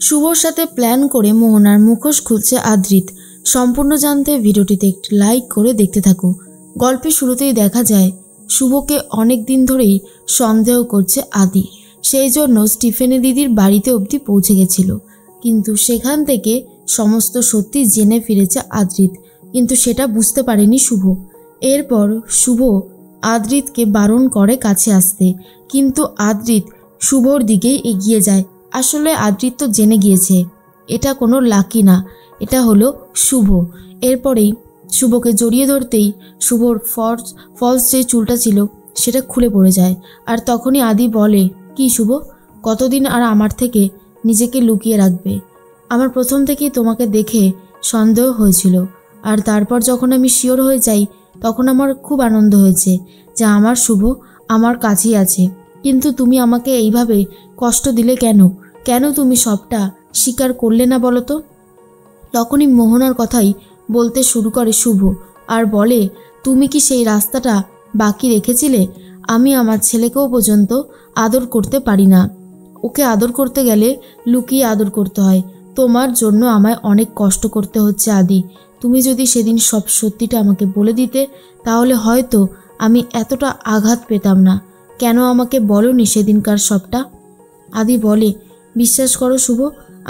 শুভর সাথে প্ল্যান করে মোহনার মুখোশ খুলছে আদ্রিত। সম্পূর্ণ জানতে ভিডিওটিতে একটি লাইক করে দেখতে থাকো। গল্পের শুরুতেই দেখা যায় শুভকে অনেক দিন ধরেই সন্দেহ করছে আদি, সেই জন্য স্টিফেনের দিদির বাড়িতে অবধি পৌঁছে গেছিল। কিন্তু সেখান থেকে সমস্ত সত্যি জেনে ফিরেছে আদ্রিত, কিন্তু সেটা বুঝতে পারেনি শুভ। এরপর শুভ আদ্রিতকে বারণ করে কাছে আসতে, কিন্তু আদ্রিত শুভর দিকেই এগিয়ে যায়। আসলে আদ্রিত তো জেনে গিয়েছে এটা কোনো লাকি না, এটা হলো শুভ। এরপরেই শুভকে জড়িয়ে ধরতেই শুভর ফলস যে চুলটা ছিল সেটা খুলে পড়ে যায়। আর তখনই আদি বলে, কি শুভ, কতদিন আর আমার থেকে নিজেকে লুকিয়ে রাখবে? আমার প্রথম থেকেই তোমাকে দেখে সন্দেহ হয়েছিল, আর তারপর যখন আমি শিওর হয়ে যাই তখন আমার খুব আনন্দ হয়েছে যে আমার শুভ আমার কাছেই আছে। কিন্তু তুমি আমাকে এইভাবে কষ্ট দিলে কেন? কেন তুমি সবটা স্বীকার করলে না বলো তো? তখনই মোহনার কথাই বলতে শুরু করে শুভ আর বলে, তুমি কি সেই রাস্তাটা বাকি রেখেছিলে? আমি আমার ছেলেকেও পর্যন্ত আদর করতে পারি না, ওকে আদর করতে গেলে লুকিয়ে আদর করতে হয়। তোমার জন্য আমায় অনেক কষ্ট করতে হচ্ছে আদি। তুমি যদি সেদিন সব সত্যিটা আমাকে বলে দিতে তাহলে হয়তো আমি এতটা আঘাত পেতাম না। কেন আমাকে বলোনি সেদিনকার সবটা? আদি বলে, বিশ্বাস করো শুভ,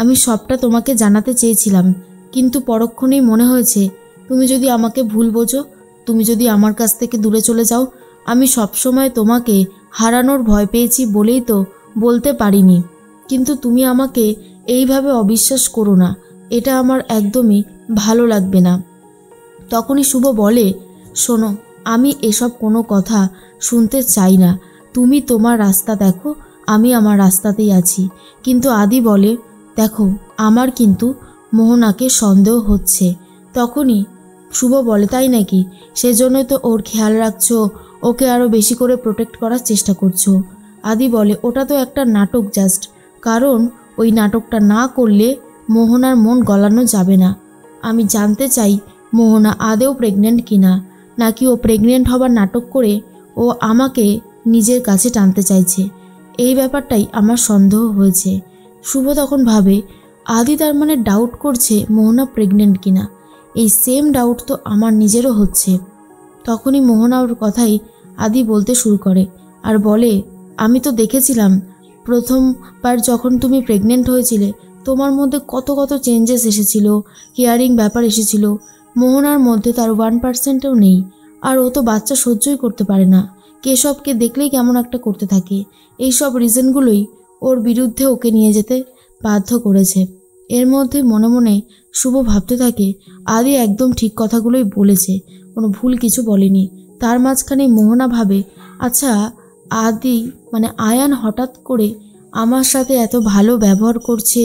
আমি সবটা তোমাকে জানাতে চেয়েছিলাম, কিন্তু পরক্ষণেই মনে হয়েছে তুমি যদি আমাকে ভুল বোঝো, তুমি যদি আমার কাছ থেকে দূরে চলে যাও, আমি সবসময় তোমাকে হারানোর ভয় পেয়েছি বলেই তো বলতে পারিনি। কিন্তু তুমি আমাকে এইভাবে অবিশ্বাস করো না, এটা আমার একদমই ভালো লাগবে না। তখনই শুভ বলে, শোনো, আমি এসব কোনো কথা শুনতে চাই না, তুমি তোমার রাস্তা দেখো, আমি আমার রাস্তাতেই আছি। কিন্তু আদি বলে, দেখো আমার কিন্তু মোহনাকে সন্দেহ হচ্ছে। তখনই শুভ বলে, তাই নাকি? সেজন্যই তো ওর খেয়াল রাখছো, ওকে আরও বেশি করে প্রোটেক্ট করার চেষ্টা করছো। আদি বলে, ওটা তো একটা নাটক জাস্ট, কারণ ওই নাটকটা না করলে মোহনার মন গলানো যাবে না। আমি জানতে চাই মোহনা আদেও প্রেগনেন্ট কিনা, নাকি ও প্রেগনেন্ট হবার নাটক করে ও আমাকে নিজের কাছে টানতে চাইছে। এই ব্যাপারটাই আমার সন্দেহ হয়েছে। শুভ তখন ভাবে, আদি তার মানে ডাউট করছে মোহনা প্রেগনেন্ট কিনা। এই সেম ডাউট তো আমার নিজেরও হচ্ছে। তখনই মোহনা ওর কথাই আদি বলতে শুরু করে আর বলে, আমি তো দেখেছিলাম প্রথমবার যখন তুমি প্রেগনেন্ট হয়েছিলে তোমার মধ্যে কত কত চেঞ্জেস এসেছিল, কেয়ারিং ব্যাপার এসেছিল। মোহনার মধ্যে তার 1%ও নেই, আর ও তো বাচ্চা সহ্যই করতে পারে না। কেশবকে দেখলেই কেমন একটা করতে থাকে। এই সব রিজনগুলোই ওর বিরুদ্ধে ওকে নিয়ে যেতে বাধ্য করেছে। এর মধ্যে মনে মনে শুভ ভাবতে থাকে, আদি একদম ঠিক কথাগুলোই বলেছে, কোনো ভুল কিছু বলেনি। তার মাঝখানে মোহনা ভাবে, আচ্ছা আদি মানে আয়ান হঠাৎ করে আমার সাথে এত ভালো ব্যবহার করছে,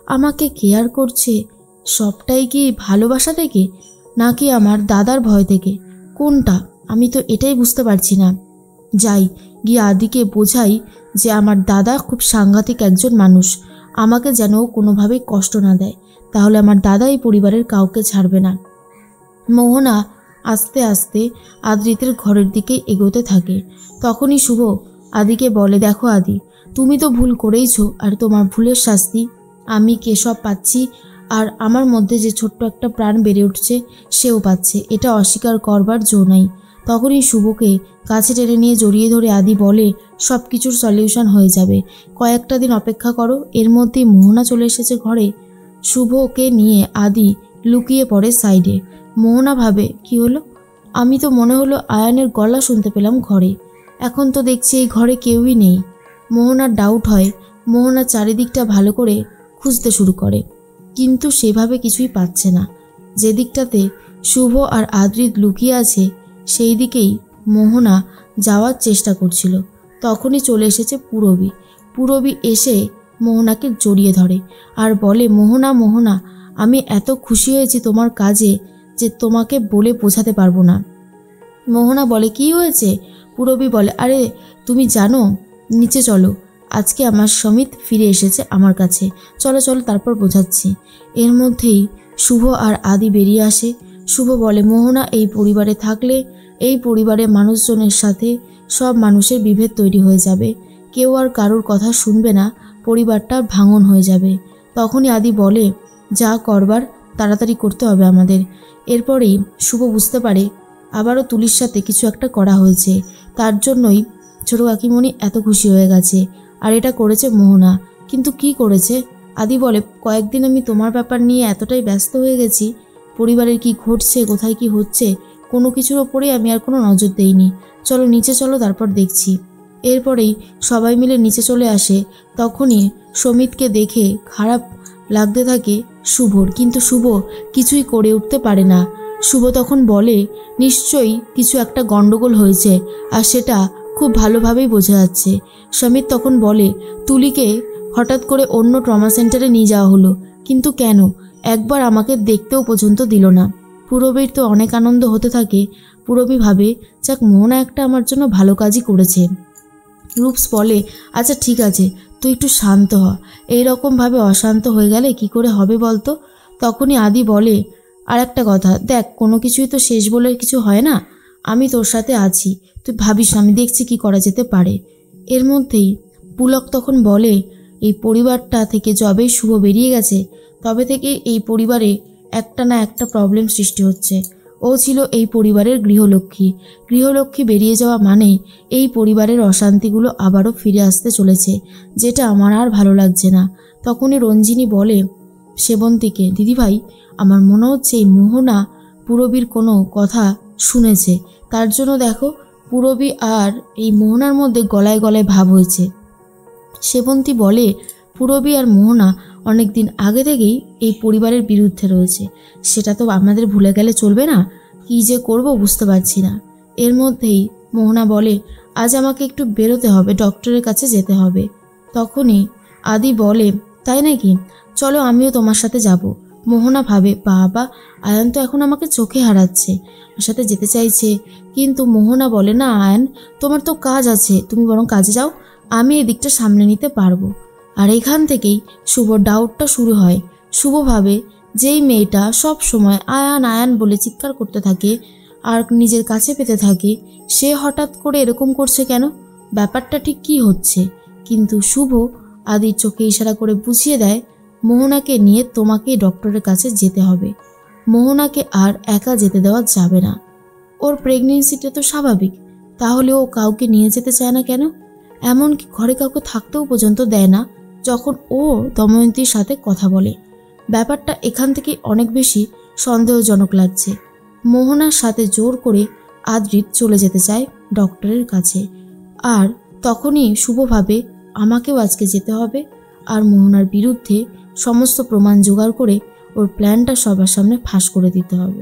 আমাকে কেয়ার করছে, সবটাই কি ভালোবাসা থেকে নাকি আমার দাদার ভয় থেকে? কোনটা? আমি তো এটাই বুঝতে পারছি না। যাই গিয়ে আদিকে বোঝাই যে আমার দাদা খুব সাংঘাতিক একজন মানুষ, আমাকে যেন কোনোভাবেই কষ্ট না দেয়, তাহলে আমার দাদা এই পরিবারের কাউকে ছাড়বে না। মোহনা আস্তে আস্তে আদ্রিতের ঘরের দিকে এগোতে থাকে। তখনই শুভ আদিকে বলে, দেখো আদি, তুমি তো ভুল করেইছো, আর তোমার ভুলের শাস্তি আমি কেশব পাচ্ছি, আর আমার মধ্যে যে ছোট্ট একটা প্রাণ বেড়ে উঠছে সেও পাচ্ছে, এটা অস্বীকার করবার জো নাই। তখনই শুভকে কাছে টেনে নিয়ে জড়িয়ে ধরে আদি বলে, সব কিছুর সলিউশন হয়ে যাবে, কয়েকটা দিন অপেক্ষা করো। এর মধ্যেই মোহনা চলে এসেছে ঘরে। শুভকে নিয়ে আদি লুকিয়ে পড়ে সাইডে। মোহনা ভাবে, কি হলো? আমি তো মনে হলো আয়ানের গলা শুনতে পেলাম ঘরে, এখন তো দেখছি এই ঘরে কেউই নেই। মোহনার ডাউট হয়। মোহনা চারিদিকটা ভালো করে খুঁজতে শুরু করে, কিন্তু সেভাবে কিছুই পাচ্ছে না। যে দিকটাতে শুভ আর আদ্রিত লুকিয়ে আছে সেই দিকেই মোহনা যাওয়ার চেষ্টা করছিল। তখনই চলে এসেছে পূরবী। পূরবী এসে মোহনাকে জড়িয়ে ধরে আর বলে, মোহনা মোহনা, আমি এত খুশি হয়েছি তোমার কাজে যে তোমাকে বলে বোঝাতে পারবো না। মোহনা বলে, কি হয়েছে? পূরবী বলে, আরে তুমি জানো, নিচে চলো, আজকে আমার সমিত ফিরে এসেছে আমার কাছে, চলো চলো তারপর বোঝাচ্ছি। এর মধ্যেই শুভ আর আদি বেরিয়ে আসে। শুভ বলে, মোহনা এই পরিবারে থাকলে এই পরিবারের মানুষজনের সাথে সব মানুষের বিভেদ তৈরি হয়ে যাবে, কেউ আর কারোর কথা শুনবে না, পরিবারটা ভাঙন হয়ে যাবে। তখনই আদি বলে, যা করবার তাড়াতাড়ি করতে হবে আমাদের। এরপরেই শুভ বুঝতে পারে আবারও তুলির সাথে কিছু একটা করা হয়েছে, তার জন্যই ছোট কাকিমণি এত খুশি হয়ে গেছে। আর এটা করেছে মোহনা। কিন্তু কি করেছে? আদি বলে, কয়েকদিন আমি তোমার ব্যাপার নিয়ে এতটাই ব্যস্ত হয়ে গেছি, পরিবারের কি ঘটছে, কোথায় কি হচ্ছে, কোনো কিছুর ওপরেই আমি আর কোনো নজর দেইনি। চলো নিচে চলো, তারপর দেখছি। এরপরেই সবাই মিলে নিচে চলে আসে। তখনই সমিতকে দেখে খারাপ লাগতে থাকে শুভর, কিন্তু শুভ কিছুই করে উঠতে পারে না। শুভ তখন বলে, নিশ্চয়ই কিছু একটা গন্ডগোল হয়েছে, আর সেটা খুব ভালোভাবেই বোঝা যাচ্ছে। সমিত তখন বলে, তুলিকে হঠাৎ করে অন্য ট্রমা সেন্টারে নিয়ে যাওয়া হলো, কিন্তু কেন? একবার আমাকে দেখতেও পর্যন্ত দিল না। পূরবীর তো অনেক আনন্দ হতে থাকে। পূরবী ভাবে, যাক মোহনা একটা আমার জন্য ভালো কাজই করেছে। রূপস বলে, আচ্ছা ঠিক আছে, তুই একটু শান্ত হ। এইরকমভাবে অশান্ত হয়ে গেলে কি করে হবে বলতো? তখনই আদি বলে, আর একটা কথা দেখ, কোনো কিছুই তো শেষ বলে কিছু হয় না। আমি তোর সাথে আছি, তুই ভাবিস, আমি দেখছি কি করা যেতে পারে। এর মধ্যেই পুলক তখন বলে, এই পরিবারটা থেকে যবেই শুভ বেরিয়ে গেছে তবে থেকে এই পরিবারে একটা না একটা প্রবলেম সৃষ্টি হচ্ছে। ও ছিল এই পরিবারের গৃহলক্ষ্মী। গৃহলক্ষ্মী বেরিয়ে যাওয়া মানে এই পরিবারের অশান্তিগুলো আবারও ফিরে আসতে চলেছে, যেটা আমার আর ভালো লাগছে না। তখনই রঞ্জিনী বলে সেবন্তীকে, দিদিভাই আমার মনে হচ্ছে এই মোহনা পূরবীর কোনো কথা শুনেছে, তার জন্য দেখো পূরবী আর এই মোহনার মধ্যে গলায় গলায় ভাব হয়েছে। সেবন্তী বলে, পূরবী আর মোহনা অনেক দিন আগে থেকেই এই পরিবারের বিরুদ্ধে রয়েছে, সেটা তো আমাদের ভুলে গেলে চলবে না। কী যে করব বুঝতে পারছি না। এর মধ্যেই মোহনা বলে, আজ আমাকে একটু বেরোতে হবে, ডক্টরের কাছে যেতে হবে। তখনই আদি বলে, তাই নাকি, চলো আমিও তোমার সাথে যাব। মোহনা ভাবে, বাবা আয়ান তো এখন আমাকে চোখে হারাচ্ছে, আমার সাথে যেতে চাইছে। কিন্তু মোহনা বলে, না আয়ান, তোমার তো কাজ আছে, তুমি বরং কাজে যাও, আমি এদিকটা সামলে নিতে পারবো। আর এখান থেকেই শুভর ডাউটটা শুরু হয়। শুভ ভাবে, যেই মেয়েটা সব সময় আয়ান আয়ান বলে চিৎকার করতে থাকে আর নিজের কাছে পেতে থাকে, সে হঠাৎ করে এরকম করছে কেন? ব্যাপারটা ঠিক কী হচ্ছে? কিন্তু শুভ আদির চোখে ইশারা করে বুঝিয়ে দেয়, মোহনাকে নিয়ে তোমাকেই ডক্টরের কাছে যেতে হবে। মোহনাকে আর একা যেতে দেওয়া যাবে না। ওর প্রেগনেন্সিটা তো স্বাভাবিক, তাহলে ও কাউকে নিয়ে যেতে চায় না কেন? এমনকি ঘরে কাউকে থাকতেও পর্যন্ত দেয় না যখন ও দময়ন্তীর সাথে কথা বলে। ব্যাপারটা এখান থেকে অনেক বেশি সন্দেহজনক লাগছে। মোহনার সাথে জোর করে আদ্রিত চলে যেতে চায় ডক্টরের কাছে। আর তখনই শুভভাবে আমাকেও আজকে যেতে হবে, আর মোহনার বিরুদ্ধে সমস্ত প্রমাণ জোগাড় করে ওর প্ল্যানটা সবার সামনে ফাঁস করে দিতে হবে।